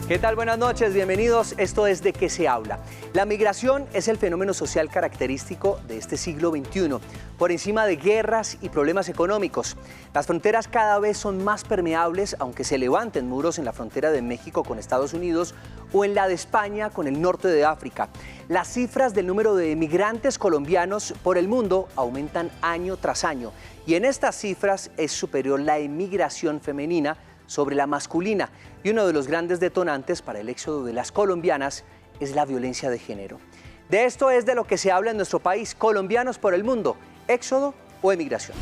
¿Qué tal? Buenas noches, bienvenidos. Esto es De qué se habla. La migración es el fenómeno social característico de este siglo XXI, por encima de guerras y problemas económicos. Las fronteras cada vez son más permeables, aunque se levanten muros en la frontera de México con Estados Unidos o en la de España con el norte de África. Las cifras del número de migrantes colombianos por el mundo aumentan año tras año, y en estas cifras es superior la emigración femenina sobre la masculina, y uno de los grandes detonantes para el éxodo de las colombianas es la violencia de género. De esto es de lo que se habla en nuestro país: colombianos por el mundo, éxodo o emigración.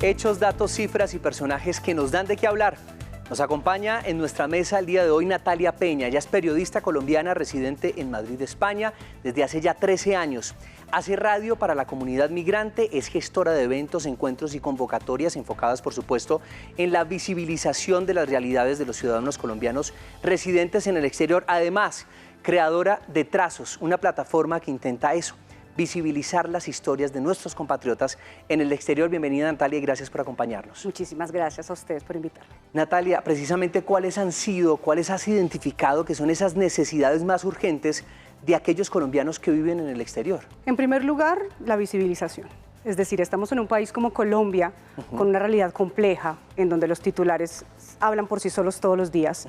Hechos, datos, cifras y personajes que nos dan de qué hablar. Nos acompaña en nuestra mesa el día de hoy Natalia Peña. Ella es periodista colombiana residente en Madrid, España, desde hace ya 13 años. Hace radio para la comunidad migrante, es gestora de eventos, encuentros y convocatorias enfocadas, por supuesto, en la visibilización de las realidades de los ciudadanos colombianos residentes en el exterior. Además, creadora de Trazos, una plataforma que intenta eso: visibilizar las historias de nuestros compatriotas en el exterior. Bienvenida, Natalia, y gracias por acompañarnos. Muchísimas gracias a ustedes por invitarme. Natalia, precisamente cuáles has identificado que son esas necesidades más urgentes de aquellos colombianos que viven en el exterior? En primer lugar, la visibilización. Es decir, estamos en un país como Colombia, con una realidad compleja, en donde los titulares hablan por sí solos todos los días.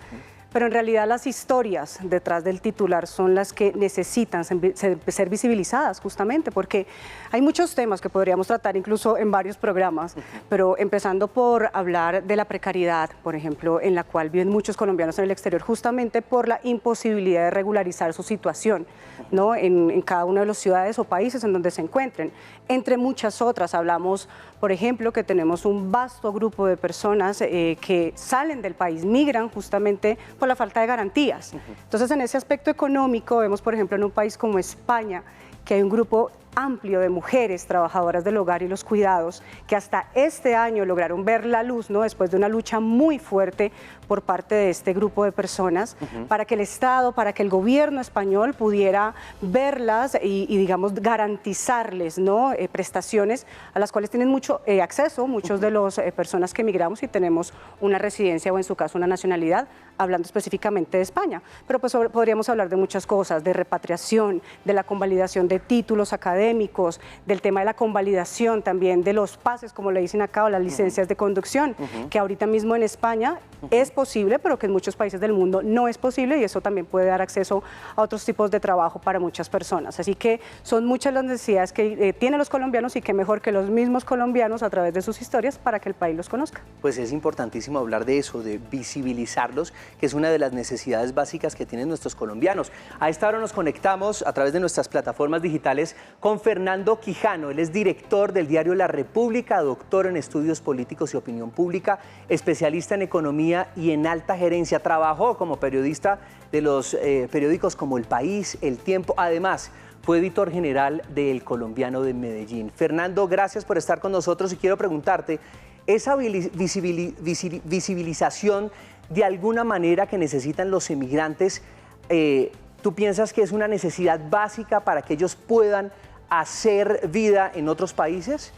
Pero en realidad las historias detrás del titular son las que necesitan ser visibilizadas, justamente porque hay muchos temas que podríamos tratar incluso en varios programas, pero empezando por hablar de la precariedad, por ejemplo, en la cual viven muchos colombianos en el exterior, justamente por la imposibilidad de regularizar su situación, ¿no? en cada una de las ciudades o países en donde se encuentren. Entre muchas otras, hablamos, por ejemplo, que tenemos un vasto grupo de personas que salen del país, migran justamente por la falta de garantías. Entonces, en ese aspecto económico, vemos, por ejemplo, en un país como España, que hay un grupo amplio de mujeres trabajadoras del hogar y los cuidados que hasta este año lograron ver la luz, ¿no? Después de una lucha muy fuerte por parte de este grupo de personas, para que el Estado, para que el gobierno español pudiera verlas y digamos, garantizarles, ¿no? Prestaciones a las cuales tienen mucho acceso muchos de las personas que emigramos y tenemos una residencia o en su caso una nacionalidad, hablando específicamente de España. Pero pues podríamos hablar de muchas cosas, de repatriación, de la convalidación de títulos académicos, del tema de la convalidación también de los pases, como le dicen acá, o las licencias de conducción, que ahorita mismo en España es posible, pero que en muchos países del mundo no es posible, y eso también puede dar acceso a otros tipos de trabajo para muchas personas. Así que son muchas las necesidades que tienen los colombianos, y que mejor que los mismos colombianos a través de sus historias para que el país los conozca. Pues es importantísimo hablar de eso, de visibilizarlos, que es una de las necesidades básicas que tienen nuestros colombianos. A esta hora nos conectamos a través de nuestras plataformas digitales con Fernando Quijano. Él es director del diario La República, doctor en estudios políticos y opinión pública, especialista en economía y en alta gerencia. Trabajó como periodista de los periódicos como El País, El Tiempo. Además, fue editor general de El Colombiano de Medellín. Fernando, gracias por estar con nosotros, y quiero preguntarte, esa visibilización de alguna manera que necesitan los emigrantes, ¿tú piensas que es una necesidad básica para que ellos puedan hacer vida en otros países?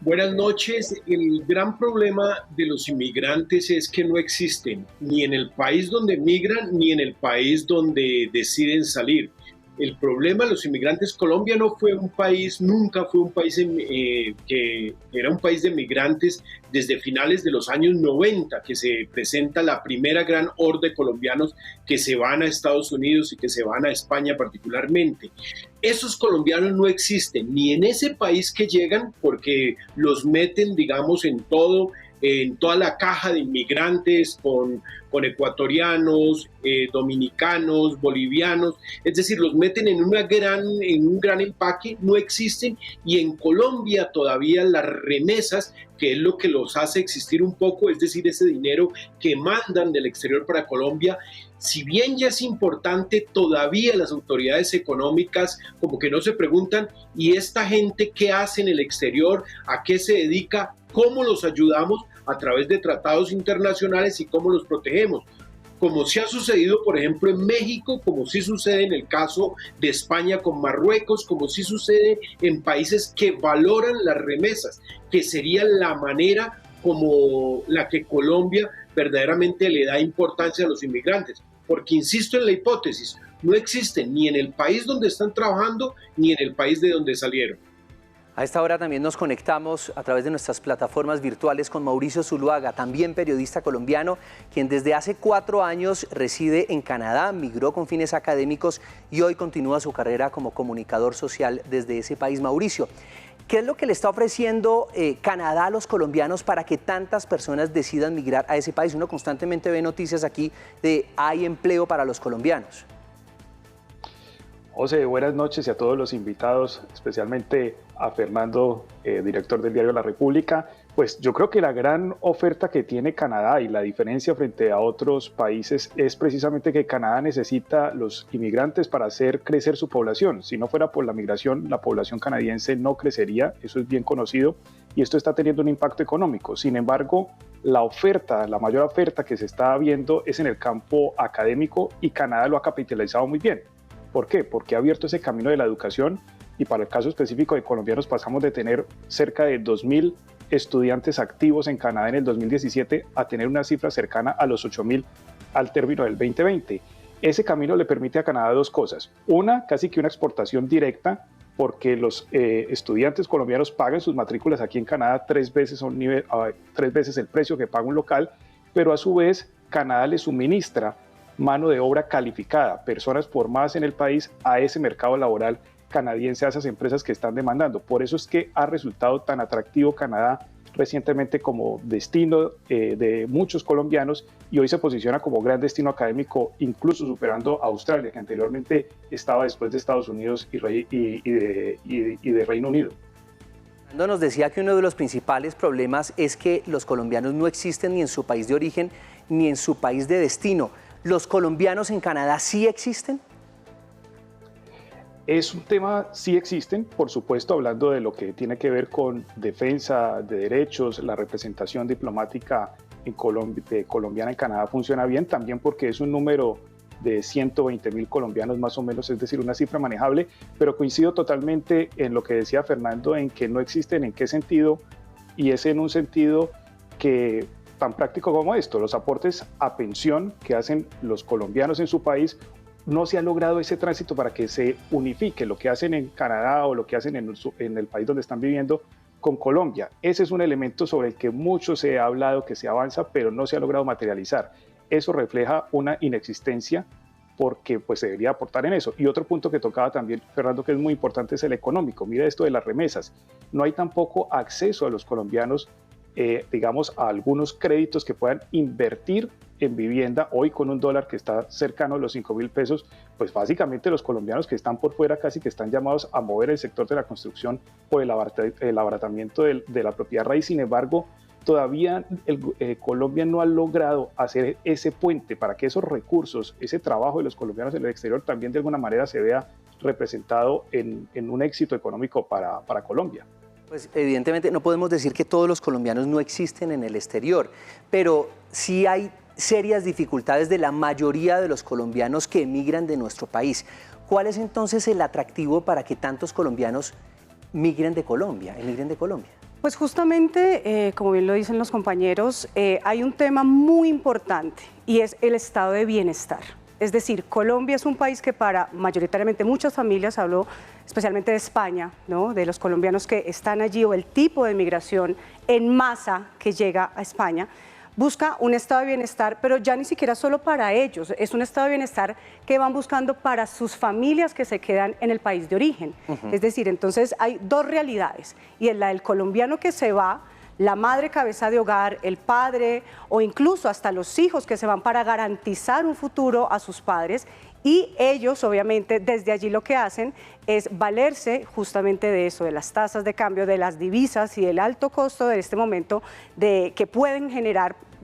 Buenas noches. El gran problema de los inmigrantes es que no existen ni en el país donde migran ni en el país donde deciden salir. El problema de los inmigrantes, Colombia no fue un país, nunca fue un país que era un país de migrantes desde finales de los años 90, que se presenta la primera gran horda de colombianos que se van a Estados Unidos y que se van a España particularmente. Esos colombianos no existen ni en ese país que llegan, porque los meten, digamos, en toda la caja de inmigrantes con ecuatorianos, dominicanos, bolivianos, es decir, los meten en un gran empaque, no existen, y en Colombia todavía las remesas, que es lo que los hace existir un poco, es decir, ese dinero que mandan del exterior para Colombia, si bien ya es importante, todavía las autoridades económicas como que no se preguntan, ¿y esta gente qué hace en el exterior? ¿A qué se dedica? ¿Cómo los ayudamos a través de tratados internacionales y cómo los protegemos? como sí ha sucedido, por ejemplo, en México, como sí sucede en el caso de España con Marruecos, como sí sucede en países que valoran las remesas, que sería la manera como la que Colombia verdaderamente le da importancia a los inmigrantes. Porque insisto en la hipótesis, no existen ni en el país donde están trabajando ni en el país de donde salieron. A esta hora también nos conectamos a través de nuestras plataformas virtuales con Mauricio Zuluaga, también periodista colombiano, quien desde hace 4 años reside en Canadá, migró con fines académicos y hoy continúa su carrera como comunicador social desde ese país. Mauricio, ¿qué es lo que le está ofreciendo Canadá a los colombianos para que tantas personas decidan migrar a ese país? Uno constantemente ve noticias aquí de hay empleo para los colombianos. José, buenas noches y a todos los invitados, especialmente a Fernando, director del diario La República. Pues yo creo que la gran oferta que tiene Canadá y la diferencia frente a otros países es precisamente que Canadá necesita los inmigrantes para hacer crecer su población. Si no fuera por la migración, la población canadiense no crecería, eso es bien conocido, y esto está teniendo un impacto económico. Sin embargo, la mayor oferta que se está viendo es en el campo académico y Canadá lo ha capitalizado muy bien. ¿Por qué? Porque ha abierto ese camino de la educación y para el caso específico de colombianos pasamos de tener cerca de 2.000 estudiantes activos en Canadá en el 2017 a tener una cifra cercana a los 8.000 al término del 2020. Ese camino le permite a Canadá dos cosas. Una, casi que una exportación directa, porque los estudiantes colombianos pagan sus matrículas aquí en Canadá 3 veces el precio que paga un local, pero a su vez Canadá le suministra mano de obra calificada, personas formadas en el país a ese mercado laboral canadiense, a esas empresas que están demandando. Por eso es que ha resultado tan atractivo Canadá recientemente como destino de muchos colombianos y hoy se posiciona como gran destino académico, incluso superando a Australia, que anteriormente estaba después de Estados Unidos y de Reino Unido. Nos decía que uno de los principales problemas es que los colombianos no existen ni en su país de origen ni en su país de destino. ¿Los colombianos en Canadá sí existen? Es un tema, sí existen, por supuesto, hablando de lo que tiene que ver con defensa de derechos, la representación diplomática colombiana en Canadá funciona bien, también porque es un número de 120.000 colombianos más o menos, es decir, una cifra manejable, pero coincido totalmente en lo que decía Fernando, en que no existen, en qué sentido, y es en un sentido que tan práctico como esto, los aportes a pensión que hacen los colombianos en su país, no se ha logrado ese tránsito para que se unifique lo que hacen en Canadá o lo que hacen en el país donde están viviendo con Colombia. Ese es un elemento sobre el que mucho se ha hablado, que se avanza, pero no se ha logrado materializar. Eso refleja una inexistencia porque pues se debería aportar en eso. Y otro punto que tocaba también, Fernando, que es muy importante, es el económico. Mira esto de las remesas. No hay tampoco acceso a los colombianos digamos, a algunos créditos que puedan invertir en vivienda. Hoy con un dólar que está cercano a los 5.000 pesos, pues básicamente los colombianos que están por fuera casi que están llamados a mover el sector de la construcción por el abaratamiento de la propiedad raíz. Sin embargo, todavía Colombia no ha logrado hacer ese puente para que esos recursos, ese trabajo de los colombianos en el exterior también de alguna manera se vea representado en un éxito económico para Colombia. Pues evidentemente no podemos decir que todos los colombianos no existen en el exterior, pero sí hay serias dificultades de la mayoría de los colombianos que emigran de nuestro país. ¿Cuál es entonces el atractivo para que tantos colombianos emigren de Colombia? Pues justamente, como bien lo dicen los compañeros, hay un tema muy importante y es el estado de bienestar. Es decir, Colombia es un país que para mayoritariamente muchas familias, hablo especialmente de España, ¿no?, de los colombianos que están allí o el tipo de migración en masa que llega a España, busca un estado de bienestar, pero ya ni siquiera solo para ellos, es un estado de bienestar que van buscando para sus familias que se quedan en el país de origen. Es decir, entonces hay dos realidades, y es la del colombiano que se va, la madre cabeza de hogar, el padre o incluso hasta los hijos que se van para garantizar un futuro a sus padres, y ellos obviamente desde allí lo que hacen es valerse justamente de eso, de las tasas de cambio, de las divisas y del alto costo de este momento que pueden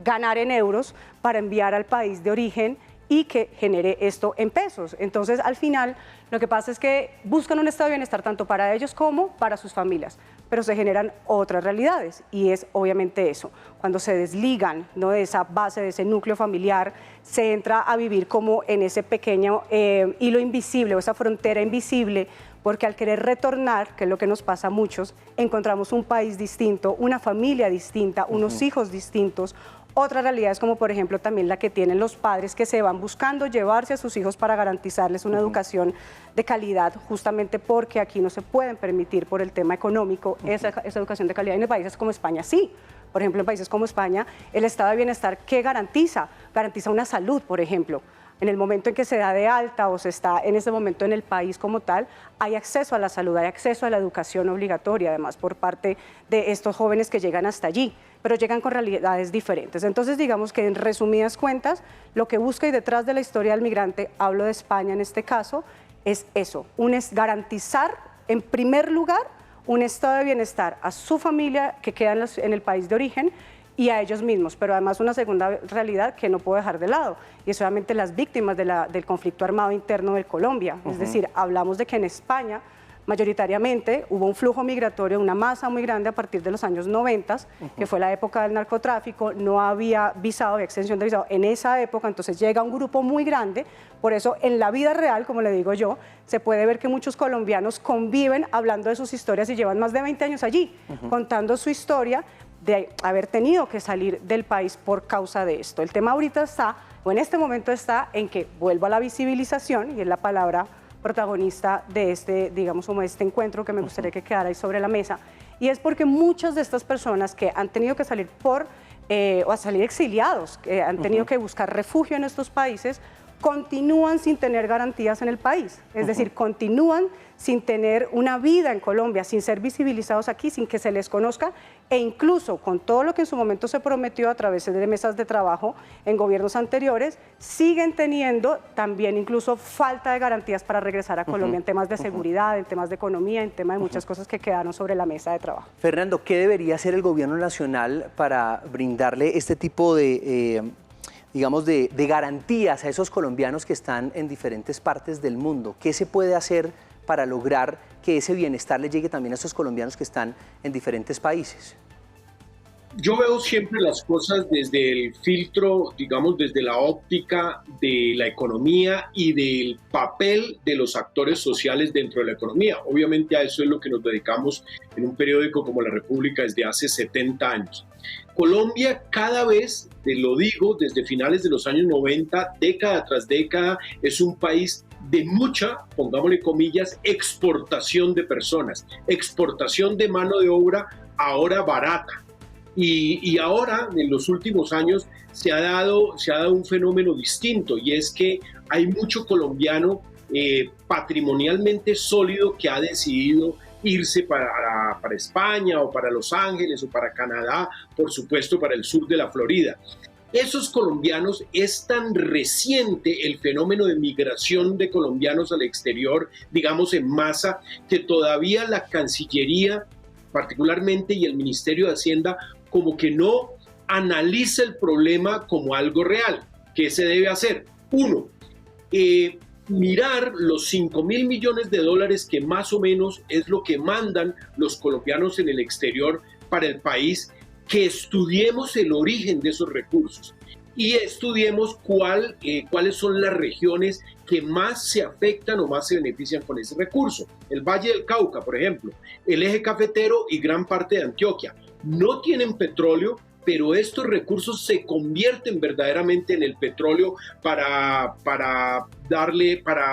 ganar en euros para enviar al país de origen y que genere esto en pesos. Entonces, al final, lo que pasa es que buscan un estado de bienestar tanto para ellos como para sus familias. pero se generan otras realidades y es obviamente eso. Cuando se desligan, ¿no?, de esa base, de ese núcleo familiar, se entra a vivir como en ese pequeño hilo invisible o esa frontera invisible, porque al querer retornar, que es lo que nos pasa a muchos, encontramos un país distinto, una familia distinta, unos hijos distintos, otras realidades como por ejemplo también la que tienen los padres que se van buscando llevarse a sus hijos para garantizarles una educación de calidad, justamente porque aquí no se pueden permitir por el tema económico esa educación de calidad. En países como España sí. Por ejemplo, en países como España, el estado de bienestar, ¿qué garantiza? Garantiza una salud, por ejemplo. En el momento en que se da de alta o se está en ese momento en el país como tal, hay acceso a la salud, hay acceso a la educación obligatoria, además, por parte de estos jóvenes que llegan hasta allí, pero llegan con realidades diferentes. Entonces, digamos que en resumidas cuentas, lo que busca y detrás de la historia del migrante, hablo de España en este caso, es eso, es garantizar, en primer lugar, un estado de bienestar a su familia que queda en el país de origen y a ellos mismos, pero además una segunda realidad que no puedo dejar de lado, y es obviamente las víctimas del conflicto armado interno de Colombia. Es decir, hablamos de que en España mayoritariamente hubo un flujo migratorio, una masa muy grande a partir de los años 90, que fue la época del narcotráfico, no había visado, había extensión de visado en esa época, entonces llega un grupo muy grande, por eso en la vida real, como le digo yo, se puede ver que muchos colombianos conviven hablando de sus historias y llevan más de 20 años allí, contando su historia de haber tenido que salir del país por causa de esto. El tema ahorita está, o en este momento está, en que vuelvo a la visibilización, y es la palabra protagonista de este, digamos, como este encuentro que me gustaría que quedara ahí sobre la mesa, y es porque muchas de estas personas que han tenido que salir o a salir exiliados, que han tenido que buscar refugio en estos países, continúan sin tener garantías en el país, es decir, continúan sin tener una vida en Colombia, sin ser visibilizados aquí, sin que se les conozca, e incluso con todo lo que en su momento se prometió a través de mesas de trabajo en gobiernos anteriores, siguen teniendo también incluso falta de garantías para regresar a Colombia en temas de seguridad, en temas de economía, en temas de muchas cosas que quedaron sobre la mesa de trabajo. Fernando, ¿qué debería hacer el gobierno nacional para brindarle este tipo de digamos, de garantías a esos colombianos que están en diferentes partes del mundo? ¿Qué se puede hacer para lograr que ese bienestar le llegue también a esos colombianos que están en diferentes países? Yo veo siempre las cosas desde el filtro, digamos, desde la óptica de la economía y del papel de los actores sociales dentro de la economía. Obviamente a eso es lo que nos dedicamos en un periódico como La República desde hace 70 años. Colombia cada vez, te lo digo, desde finales de los años 90, década tras década, es un país de mucha, pongámosle comillas, exportación de personas, exportación de mano de obra ahora barata. Y ahora, en los últimos años, se ha dado un fenómeno distinto, y es que hay mucho colombiano patrimonialmente sólido que ha decidido irse para España o para Los Ángeles o para Canadá, por supuesto para el sur de la Florida. Esos colombianos, es tan reciente el fenómeno de migración de colombianos al exterior, digamos en masa, que todavía la Cancillería particularmente y el Ministerio de Hacienda como que no analiza el problema como algo real. ¿Qué se debe hacer? Uno, mirar los $5.000 millones que más o menos es lo que mandan los colombianos en el exterior para el país, que estudiemos el origen de esos recursos y estudiemos cuáles son las regiones que más se afectan o más se benefician con ese recurso. El Valle del Cauca, por ejemplo, el eje cafetero y gran parte de Antioquia no tienen petróleo, pero estos recursos se convierten verdaderamente en el petróleo para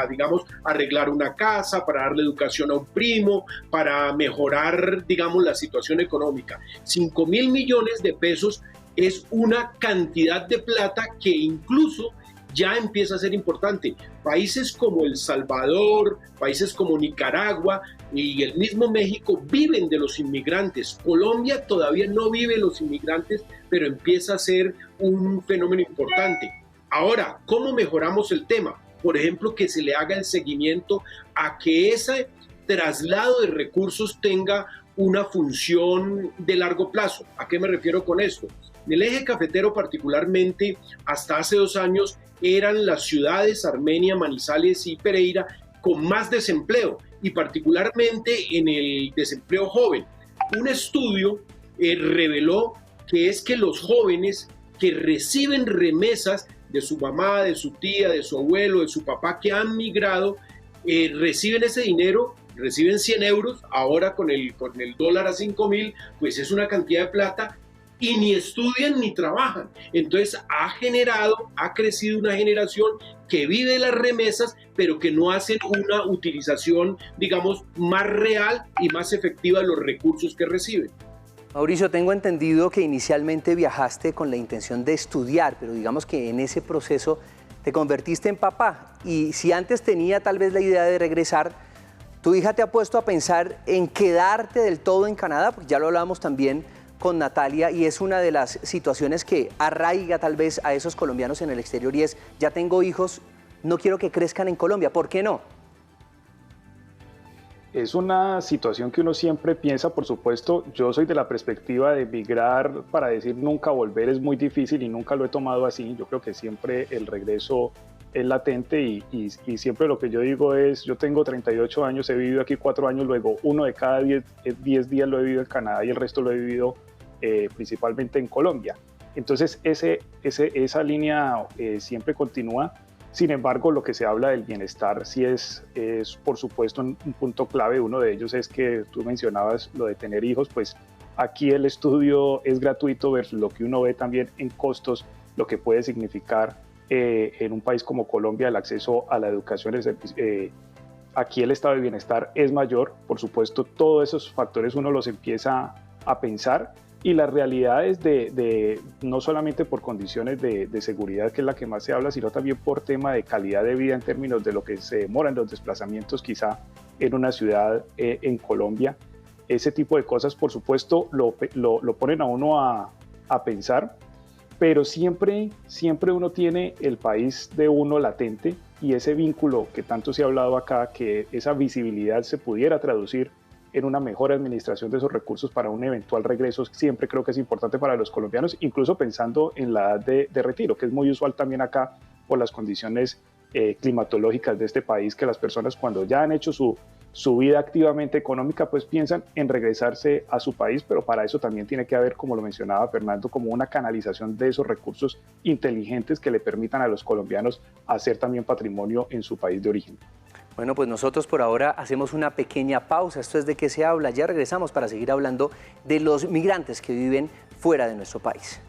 digamos, arreglar una casa, para darle educación a un primo, para mejorar, digamos, la situación económica. 5.000 millones de pesos es una cantidad de plata que incluso ya empieza a ser importante. Países como El Salvador, países como Nicaragua y el mismo México viven de los inmigrantes. Colombia todavía no vive de los inmigrantes, pero empieza a ser un fenómeno importante. Ahora, ¿cómo mejoramos el tema? Por ejemplo, que se le haga el seguimiento a que ese traslado de recursos tenga una función de largo plazo. ¿A qué me refiero con esto? En el eje cafetero particularmente, hasta hace 2 años, eran las ciudades Armenia, Manizales y Pereira con más desempleo, y particularmente en el desempleo joven. Un estudio reveló que es que los jóvenes que reciben remesas de su mamá, de su tía, de su abuelo, de su papá que han migrado, reciben ese dinero, reciben 100 euros, ahora con el dólar a 5.000, pues es una cantidad de plata, y ni estudian ni trabajan. Entonces ha crecido una generación que vive de las remesas, pero que no hacen una utilización, digamos, más real y más efectiva de los recursos que reciben. Mauricio, tengo entendido que inicialmente viajaste con la intención de estudiar, pero digamos que en ese proceso te convertiste en papá. Y si antes tenía tal vez la idea de regresar, ¿tu hija te ha puesto a pensar en quedarte del todo en Canadá? Porque ya lo hablábamos también con Natalia, y es una de las situaciones que arraiga tal vez a esos colombianos en el exterior, y es: ya tengo hijos, no quiero que crezcan en Colombia. ¿Por qué no? Es una situación que uno siempre piensa, por supuesto. Yo soy de la perspectiva de migrar para decir nunca volver es muy difícil, y nunca lo he tomado así. Yo creo que siempre el regreso es latente, y siempre lo que yo digo es: yo tengo 38 años, he vivido aquí 4 años, luego uno de cada 10 días lo he vivido en Canadá y el resto lo he vivido principalmente en Colombia. Entonces esa línea siempre continúa. Sin embargo, lo que se habla del bienestar sí es por supuesto un punto clave. Uno de ellos es que tú mencionabas lo de tener hijos. Pues aquí el estudio es gratuito versus lo que uno ve también en costos, lo que puede significar en un país como Colombia el acceso a la educación. Aquí el estado de bienestar es mayor, por supuesto. Todos esos factores uno los empieza a pensar, y las realidades no solamente por condiciones de seguridad, que es la que más se habla, sino también por tema de calidad de vida en términos de lo que se demoran los desplazamientos quizá en una ciudad en Colombia. Ese tipo de cosas, por supuesto, lo ponen a uno a pensar, pero siempre uno tiene el país de uno latente, y ese vínculo que tanto se ha hablado acá, que esa visibilidad se pudiera traducir en una mejor administración de esos recursos para un eventual regreso, siempre creo que es importante para los colombianos, incluso pensando en la edad de retiro, que es muy usual también acá por las condiciones climatológicas de este país, que las personas cuando ya han hecho su vida activamente económica, pues piensan en regresarse a su país, pero para eso también tiene que haber, como lo mencionaba Fernando, como una canalización de esos recursos inteligentes que le permitan a los colombianos hacer también patrimonio en su país de origen. Bueno, pues nosotros por ahora hacemos una pequeña pausa. Esto es De Qué se habla. Ya regresamos para seguir hablando de los migrantes que viven fuera de nuestro país.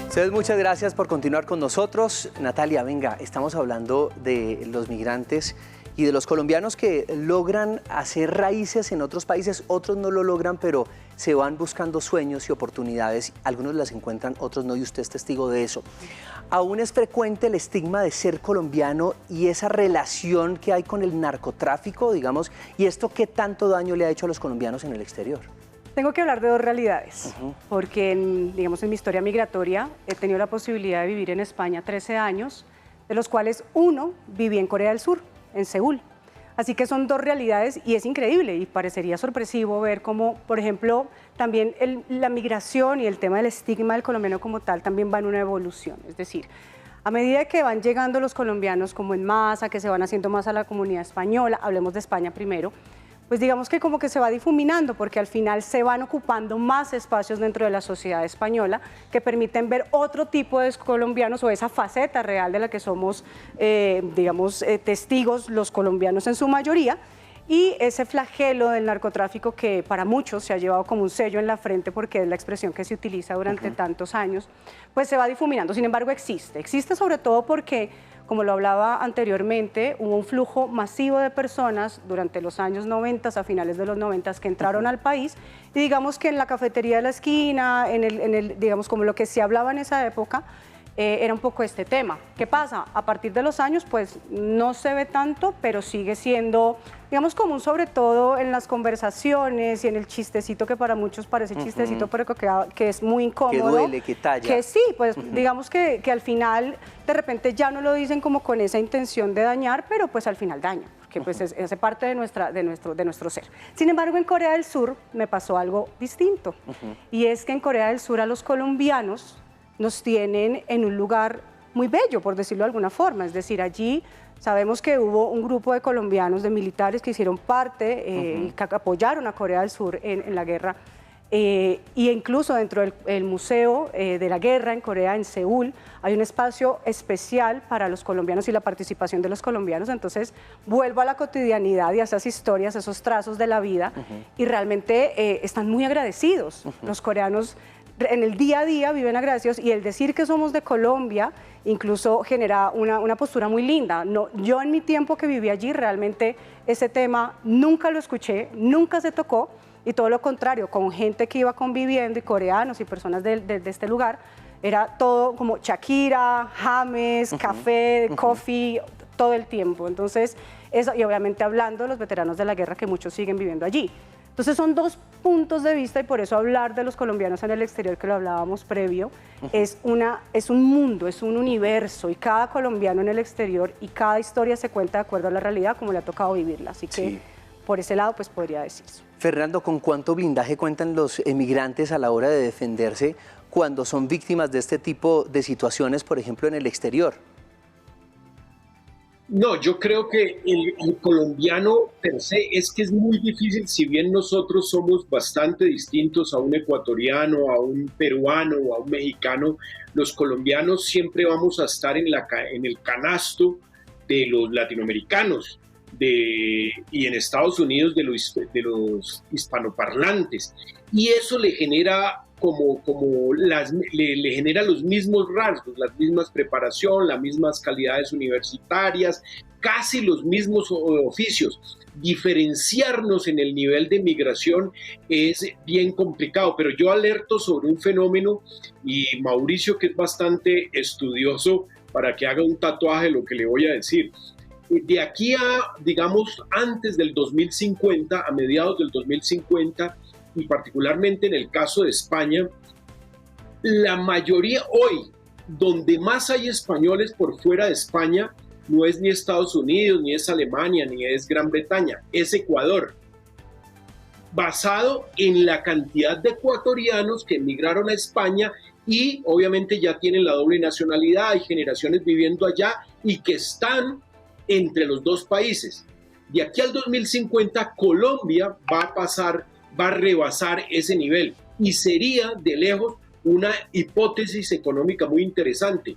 Ustedes, muchas gracias por continuar con nosotros. Natalia, venga, estamos hablando de los migrantes y de los colombianos que logran hacer raíces en otros países. Otros no lo logran, pero se van buscando sueños y oportunidades. Algunos las encuentran, otros no, y usted es testigo de eso. Aún es frecuente el estigma de ser colombiano y esa relación que hay con el narcotráfico, digamos, y esto qué tanto daño le ha hecho a los colombianos en el exterior. Tengo que hablar de dos realidades, porque en mi historia migratoria he tenido la posibilidad de vivir en España 13 años, de los cuales uno viví en Corea del Sur, en Seúl. Así que son dos realidades, y es increíble y parecería sorpresivo ver cómo, por ejemplo, también la migración y el tema del estigma del colombiano como tal también va en una evolución. Es decir, a medida que van llegando los colombianos como en masa, que se van haciendo más a la comunidad española, hablemos de España primero, pues digamos que como que se va difuminando, porque al final se van ocupando más espacios dentro de la sociedad española que permiten ver otro tipo de colombianos, o esa faceta real de la que somos, testigos los colombianos en su mayoría, y ese flagelo del narcotráfico que para muchos se ha llevado como un sello en la frente, porque es la expresión que se utiliza durante tantos años, pues se va difuminando. Sin embargo, existe sobre todo porque, como lo hablaba anteriormente, hubo un flujo masivo de personas durante los años 90, a finales de los 90, que entraron al país, y digamos que en la cafetería de la esquina, digamos como lo que se hablaba en esa época, era un poco este tema. ¿Qué pasa? A partir de los años, pues no se ve tanto, pero sigue siendo, digamos, común, sobre todo en las conversaciones y en el chistecito, que para muchos parece chistecito, pero que es muy incómodo. Que duele, que talla. Que sí, pues digamos que al final, de repente ya no lo dicen como con esa intención de dañar, pero pues al final daña. porque pues hace parte de nuestro ser. Sin embargo, en Corea del Sur me pasó algo distinto, y es que en Corea del Sur a los colombianos nos tienen en un lugar muy bello, por decirlo de alguna forma. Es decir, allí sabemos que hubo un grupo de colombianos, de militares que hicieron parte, que apoyaron a Corea del Sur en la guerra, y incluso dentro del Museo de la Guerra en Corea, en Seúl, hay un espacio especial para los colombianos y la participación de los colombianos. Entonces vuelvo a la cotidianidad y a esas historias, a esos trazos de la vida, y realmente están muy agradecidos. Los coreanos en el día a día viven agradecidos, y el decir que somos de Colombia incluso genera una postura muy linda. No, yo en mi tiempo que viví allí realmente ese tema nunca lo escuché, nunca se tocó, y todo lo contrario, con gente que iba conviviendo y coreanos y personas de este lugar, era todo como Shakira, James, café, coffee, todo el tiempo. Entonces, eso, y obviamente hablando de los veteranos de la guerra, que muchos siguen viviendo allí. Entonces son dos puntos de vista, y por eso hablar de los colombianos en el exterior, que lo hablábamos previo, es un mundo, es un universo, y cada colombiano en el exterior y cada historia se cuenta de acuerdo a la realidad como le ha tocado vivirla. Así que por ese lado pues podría decirse. Fernando, ¿con cuánto blindaje cuentan los emigrantes a la hora de defenderse cuando son víctimas de este tipo de situaciones, por ejemplo, en el exterior? No, yo creo que el colombiano per se es que es muy difícil, si bien nosotros somos bastante distintos a un ecuatoriano, a un peruano o a un mexicano, los colombianos siempre vamos a estar en el canasto de los latinoamericanos y en Estados Unidos de los hispanoparlantes. Y eso le genera le genera los mismos rasgos, las mismas preparación, las mismas calidades universitarias, casi los mismos oficios. Diferenciarnos en el nivel de migración es bien complicado, pero yo alerto sobre un fenómeno, y Mauricio, que es bastante estudioso, para que haga un tatuaje de lo que le voy a decir. De aquí a, digamos, antes del 2050, a mediados del 2050, y particularmente en el caso de España, la mayoría hoy, donde más hay españoles por fuera de España, no es ni Estados Unidos, ni es Alemania, ni es Gran Bretaña, es Ecuador, basado en la cantidad de ecuatorianos que emigraron a España y obviamente ya tienen la doble nacionalidad, hay generaciones viviendo allá y que están entre los dos países. De aquí al 2050, Colombia va a rebasar ese nivel, y sería de lejos una hipótesis económica muy interesante.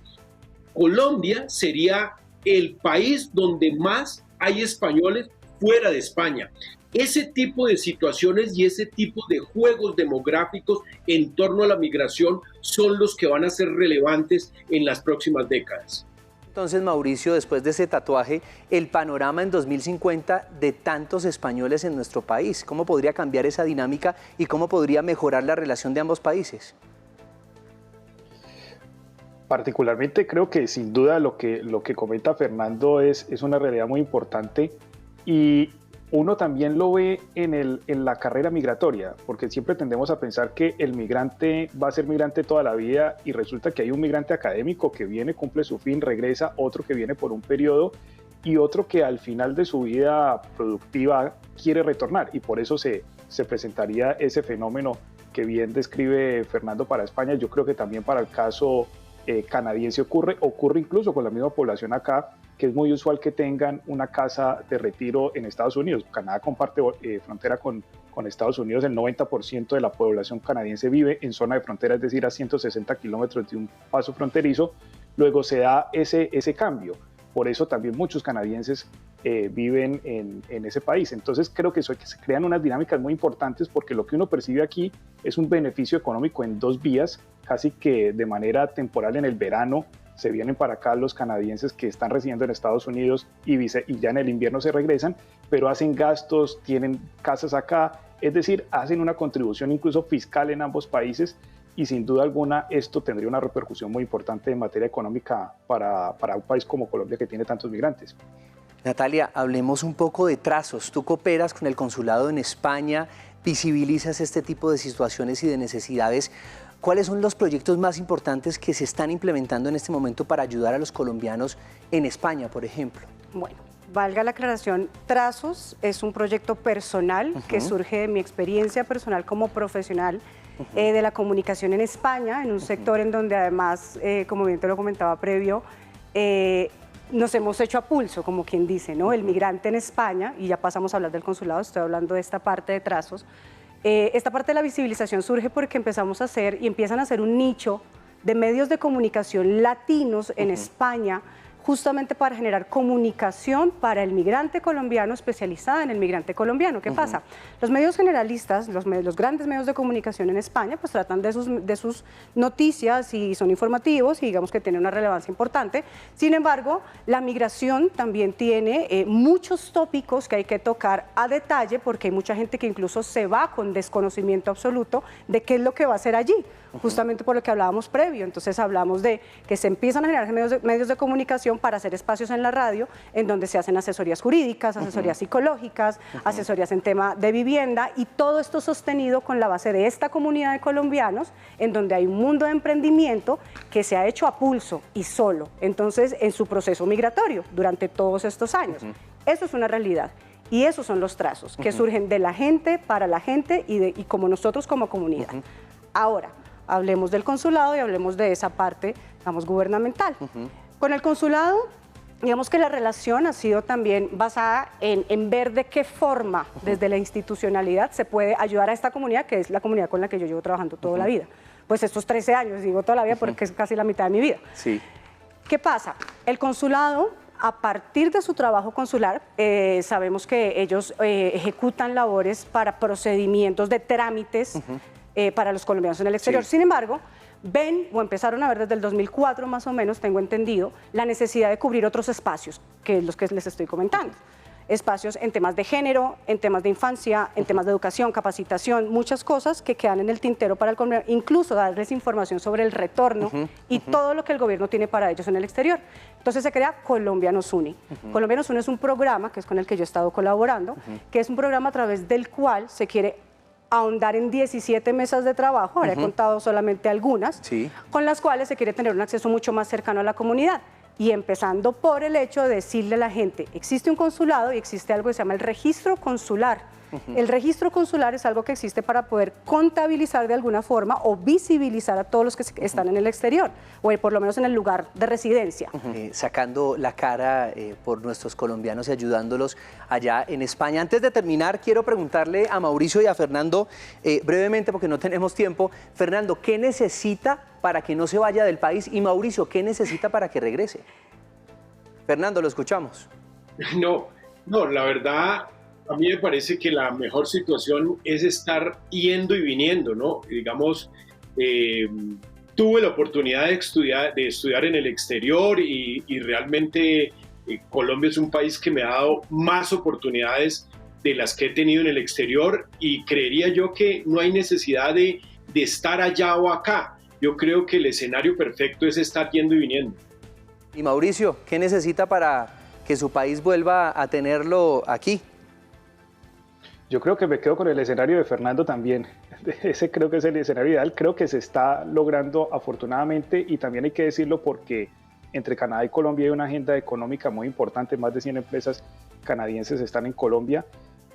Colombia sería el país donde más hay españoles fuera de España. Ese tipo de situaciones y ese tipo de juegos demográficos en torno a la migración son los que van a ser relevantes en las próximas décadas. Entonces, Mauricio, después de ese tatuaje, el panorama en 2050 de tantos españoles en nuestro país, ¿cómo podría cambiar esa dinámica y cómo podría mejorar la relación de ambos países? Particularmente creo que sin duda lo que comenta Fernando es una realidad muy importante, y uno también lo ve en la carrera migratoria, porque siempre tendemos a pensar que el migrante va a ser migrante toda la vida, y resulta que hay un migrante académico que viene, cumple su fin, regresa, otro que viene por un periodo, y otro que al final de su vida productiva quiere retornar, y por eso se presentaría ese fenómeno que bien describe Fernando para España. Yo creo que también para el caso canadiense ocurre incluso con la misma población acá, que es muy usual que tengan una casa de retiro en Estados Unidos. Canadá comparte frontera con Estados Unidos. El 90% de la población canadiense vive en zona de frontera, es decir, a 160 kilómetros de un paso fronterizo. Luego se da ese cambio. Por eso también muchos canadienses viven en ese país. Entonces creo que se crean unas dinámicas muy importantes, porque lo que uno percibe aquí es un beneficio económico en dos vías, casi que de manera temporal. En el verano se vienen para acá los canadienses que están residiendo en Estados Unidos y ya en el invierno se regresan, pero hacen gastos, tienen casas acá, es decir, hacen una contribución incluso fiscal en ambos países, y sin duda alguna esto tendría una repercusión muy importante en materia económica para un país como Colombia, que tiene tantos migrantes. Natalia, hablemos un poco de trazos. Tú cooperas con el consulado en España, visibilizas este tipo de situaciones y de necesidades. ¿Cuáles son los proyectos más importantes que se están implementando en este momento para ayudar a los colombianos en España, por ejemplo? Bueno, valga la aclaración, Trazos es un proyecto personal que surge de mi experiencia personal como profesional de la comunicación en España, en un sector en donde además, como bien te lo comentaba previo, nos hemos hecho a pulso, como quien dice, ¿no? El migrante en España, y ya pasamos a hablar del consulado, estoy hablando de esta parte de Trazos. Esta parte de la visibilización surge porque empezamos a hacer y empiezan a hacer un nicho de medios de comunicación latinos en España, justamente para generar comunicación para el migrante colombiano, especializada en el migrante colombiano. ¿Qué pasa? Los medios generalistas, los grandes medios de comunicación en España, pues tratan de sus noticias y son informativos y digamos que tienen una relevancia importante. Sin embargo, la migración también tiene muchos tópicos que hay que tocar a detalle, porque hay mucha gente que incluso se va con desconocimiento absoluto de qué es lo que va a hacer allí, justamente por lo que hablábamos previo. Entonces hablamos de que se empiezan a generar medios de comunicación para hacer espacios en la radio en donde se hacen asesorías jurídicas, asesorías psicológicas, asesorías en tema de vivienda, y todo esto sostenido con la base de esta comunidad de colombianos en donde hay un mundo de emprendimiento que se ha hecho a pulso y solo, entonces en su proceso migratorio durante todos estos años. Eso es una realidad. Y esos son los trazos que surgen de la gente, para la gente y como nosotros como comunidad. Ahora, hablemos del consulado y hablemos de esa parte, digamos, gubernamental. Con el consulado, digamos que la relación ha sido también basada en ver de qué forma, desde la institucionalidad, se puede ayudar a esta comunidad, que es la comunidad con la que yo llevo trabajando toda la vida. Pues estos 13 años, digo toda la vida porque es casi la mitad de mi vida. Sí. ¿Qué pasa? El consulado, a partir de su trabajo consular, sabemos que ellos ejecutan labores para procedimientos de trámites para los colombianos en el exterior. Sí. Sin embargo, ven o empezaron a ver desde el 2004 más o menos, tengo entendido, la necesidad de cubrir otros espacios, que es los que les estoy comentando. Espacios en temas de género, en temas de infancia, en temas de educación, capacitación, muchas cosas que quedan en el tintero para el colombiano, incluso darles información sobre el retorno y todo lo que el gobierno tiene para ellos en el exterior. Entonces se crea Colombia Nos Une. Colombia Nos Une es un programa, que es con el que yo he estado colaborando, que es un programa a través del cual se quiere ahondar en 17 mesas de trabajo, ahora he contado solamente algunas, con las cuales se quiere tener un acceso mucho más cercano a la comunidad. Y empezando por el hecho de decirle a la gente, existe un consulado y existe algo que se llama el registro consular. El registro consular es algo que existe para poder contabilizar de alguna forma o visibilizar a todos los que están en el exterior, o por lo menos en el lugar de residencia. Sacando la cara por nuestros colombianos y ayudándolos allá en España. Antes de terminar, quiero preguntarle a Mauricio y a Fernando, brevemente porque no tenemos tiempo. Fernando, ¿qué necesita para que no se vaya del país? Y Mauricio, ¿qué necesita para que regrese? Fernando, lo escuchamos. No, la verdad, a mí me parece que la mejor situación es estar yendo y viniendo, ¿no? Digamos, tuve la oportunidad de estudiar en el exterior y realmente Colombia es un país que me ha dado más oportunidades de las que he tenido en el exterior, y creería yo que no hay necesidad de estar allá o acá. Yo creo que el escenario perfecto es estar yendo y viniendo. Y Mauricio, ¿qué necesita para que su país vuelva a tenerlo aquí? Yo creo que me quedo con el escenario de Fernando también. Ese creo que es el escenario ideal. Creo que se está logrando afortunadamente, y también hay que decirlo porque entre Canadá y Colombia hay una agenda económica muy importante. Más de 100 empresas canadienses están en Colombia,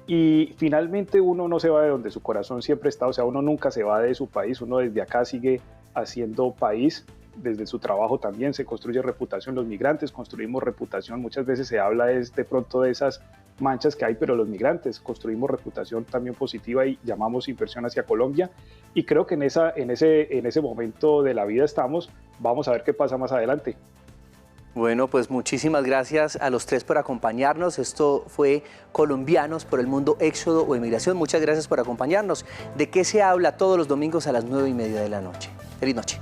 y finalmente uno no se va de donde su corazón siempre está. O sea, uno nunca se va de su país, uno desde acá sigue haciendo país. Desde su trabajo también se construye reputación. Los migrantes construimos reputación. Muchas veces se habla de pronto de esas manchas que hay, pero los migrantes construimos reputación también positiva y llamamos inversión hacia Colombia. Y creo que en ese momento de la vida estamos. Vamos a ver qué pasa más adelante. Bueno, pues muchísimas gracias a los tres por acompañarnos. Esto fue Colombianos por el Mundo, Éxodo o Emigración. Muchas gracias por acompañarnos. ¿De qué se habla todos los domingos a las 9:30 de la noche? Feliz noche.